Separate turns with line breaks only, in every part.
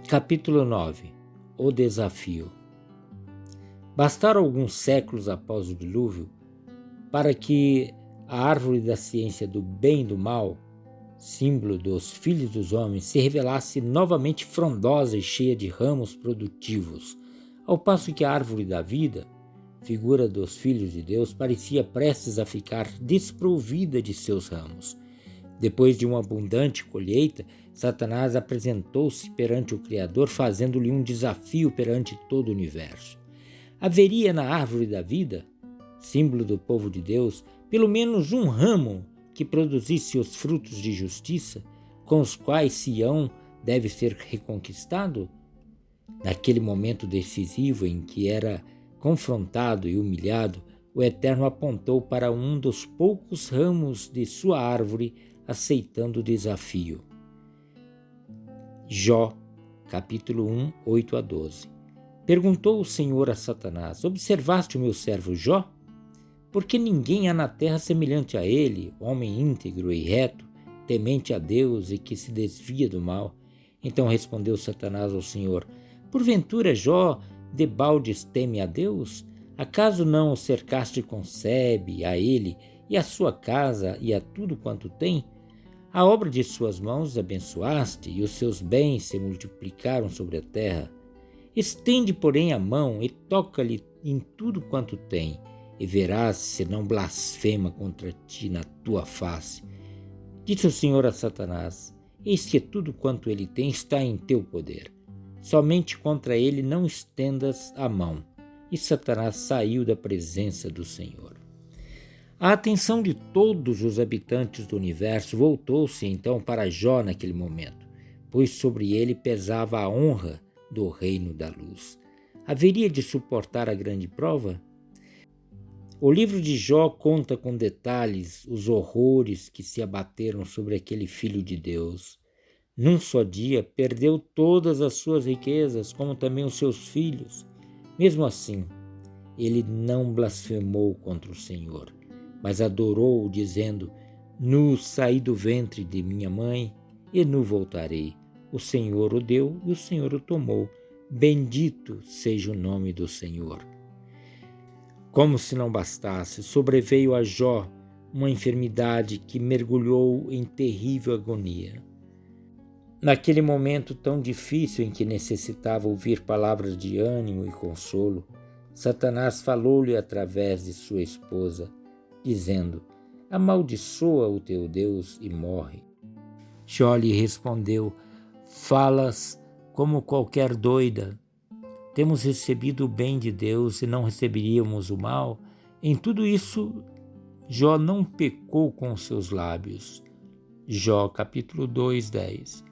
Capítulo 9. O desafio. Bastaram alguns séculos após o dilúvio para que a árvore da ciência do bem e do mal, símbolo dos filhos dos homens, se revelasse novamente frondosa e cheia de ramos produtivos, ao passo que a árvore da vida, figura dos filhos de Deus, parecia prestes a ficar desprovida de seus ramos. Depois de uma abundante colheita, Satanás apresentou-se perante o Criador, fazendo-lhe um desafio perante todo o universo. Haveria na árvore da vida, símbolo do povo de Deus, pelo menos um ramo que produzisse os frutos de justiça, com os quais Sião deve ser reconquistado? Naquele momento decisivo em que era confrontado e humilhado, o Eterno apontou para um dos poucos ramos de sua árvore, aceitando o desafio. Jó, capítulo 1, 8 a 12. Perguntou o Senhor a Satanás: observaste o meu servo Jó? Porque ninguém há na terra semelhante a ele, homem íntegro e reto, temente a Deus e que se desvia do mal. Então respondeu Satanás ao Senhor: porventura Jó debaldes teme a Deus? Acaso não o cercaste com sebe, a ele e a sua casa e a tudo quanto tem? A obra de suas mãos abençoaste, e os seus bens se multiplicaram sobre a terra. Estende, porém, a mão e toca-lhe em tudo quanto tem, e verás se não blasfema contra ti na tua face. Disse o Senhor a Satanás: eis que tudo quanto ele tem está em teu poder. Somente contra ele não estendas a mão. E Satanás saiu da presença do Senhor. A atenção de todos os habitantes do universo voltou-se então para Jó naquele momento, pois sobre ele pesava a honra do reino da luz. Haveria de suportar a grande prova? O livro de Jó conta com detalhes os horrores que se abateram sobre aquele filho de Deus. Num só dia perdeu todas as suas riquezas, como também os seus filhos. Mesmo assim, ele não blasfemou contra o Senhor, mas adorou-o, dizendo: nu saí do ventre de minha mãe, e nu voltarei. O Senhor o deu e o Senhor o tomou. Bendito seja o nome do Senhor. Como se não bastasse, sobreveio a Jó uma enfermidade que mergulhou em terrível agonia. Naquele momento tão difícil em que necessitava ouvir palavras de ânimo e consolo, Satanás falou-lhe através de sua esposa, dizendo: amaldiçoa o teu Deus e morre. Jó lhe respondeu: falas como qualquer doida. Temos recebido o bem de Deus e não receberíamos o mal? Em tudo isso, Jó não pecou com seus lábios. Jó, capítulo 2, 10.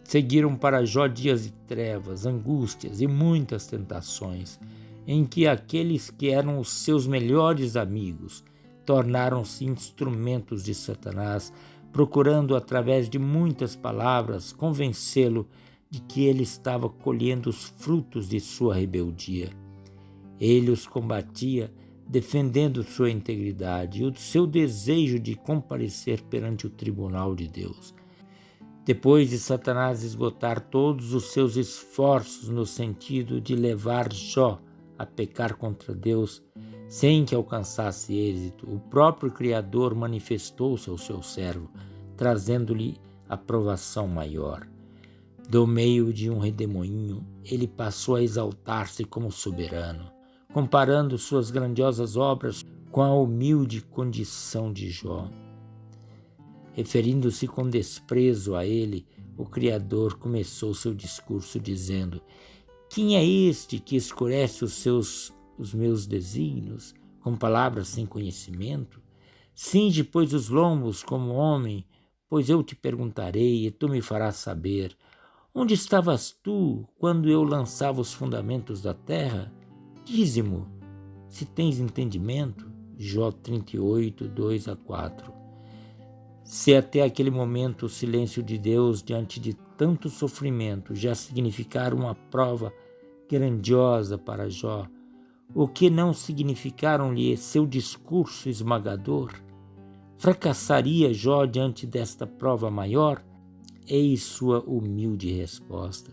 Seguiram para Jó dias de trevas, angústias e muitas tentações, em que aqueles que eram os seus melhores amigos tornaram-se instrumentos de Satanás, procurando, através de muitas palavras, convencê-lo de que ele estava colhendo os frutos de sua rebeldia. Ele os combatia, defendendo sua integridade e o seu desejo de comparecer perante o tribunal de Deus. Depois de Satanás esgotar todos os seus esforços no sentido de levar Jó a pecar contra Deus, sem que alcançasse êxito, o próprio Criador manifestou-se ao seu servo, trazendo-lhe aprovação maior. Do meio de um redemoinho, ele passou a exaltar-se como soberano, comparando suas grandiosas obras com a humilde condição de Jó. Referindo-se com desprezo a ele, o Criador começou seu discurso dizendo: quem é este que escurece os meus desígnios com palavras sem conhecimento? Cinge, pois, os lombos como homem, pois eu te perguntarei e tu me farás saber. Onde estavas tu quando eu lançava os fundamentos da terra? Dize-mo, se tens entendimento. Jó 38, 2 a 4. Se até aquele momento o silêncio de Deus diante de tanto sofrimento já significara uma prova grandiosa para Jó, o que não significaram-lhe seu discurso esmagador? Fracassaria Jó diante desta prova maior? Eis sua humilde resposta: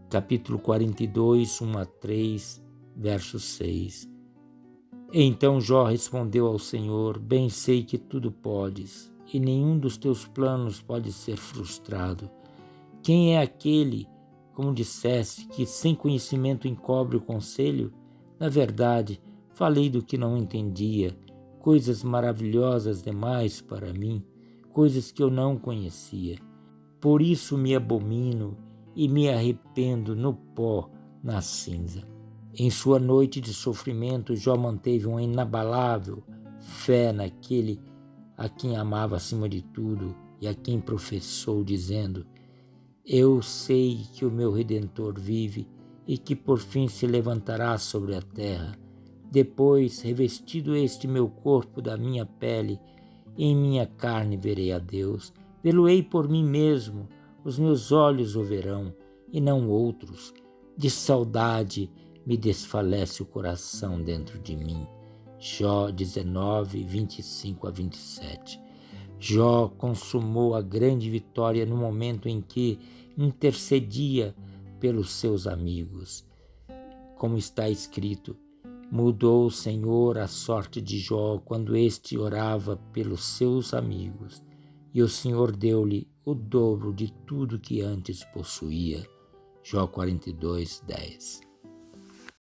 capítulo 42, 1 a 3, verso 6. Então Jó respondeu ao Senhor: bem sei que tudo podes, e nenhum dos teus planos pode ser frustrado. Quem é aquele, como disseste, que sem conhecimento encobre o conselho? Na verdade, falei do que não entendia, coisas maravilhosas demais para mim, coisas que eu não conhecia. Por isso me abomino e me arrependo no pó, na cinza. Em sua noite de sofrimento, Jó manteve uma inabalável fé naquele a quem amava acima de tudo e a quem professou, dizendo: eu sei que o meu Redentor vive e que por fim se levantará sobre a terra. Depois, revestido este meu corpo da minha pele, em minha carne verei a Deus. Vê-lo-ei por mim mesmo, os meus olhos o verão, e não outros. De saudade me desfalece o coração dentro de mim. Jó 19, 25 a 27. Jó consumou a grande vitória no momento em que intercedia pelos seus amigos. Como está escrito: mudou o Senhor a sorte de Jó quando este orava pelos seus amigos, e o Senhor deu-lhe o dobro de tudo que antes possuía. Jó 42, 10.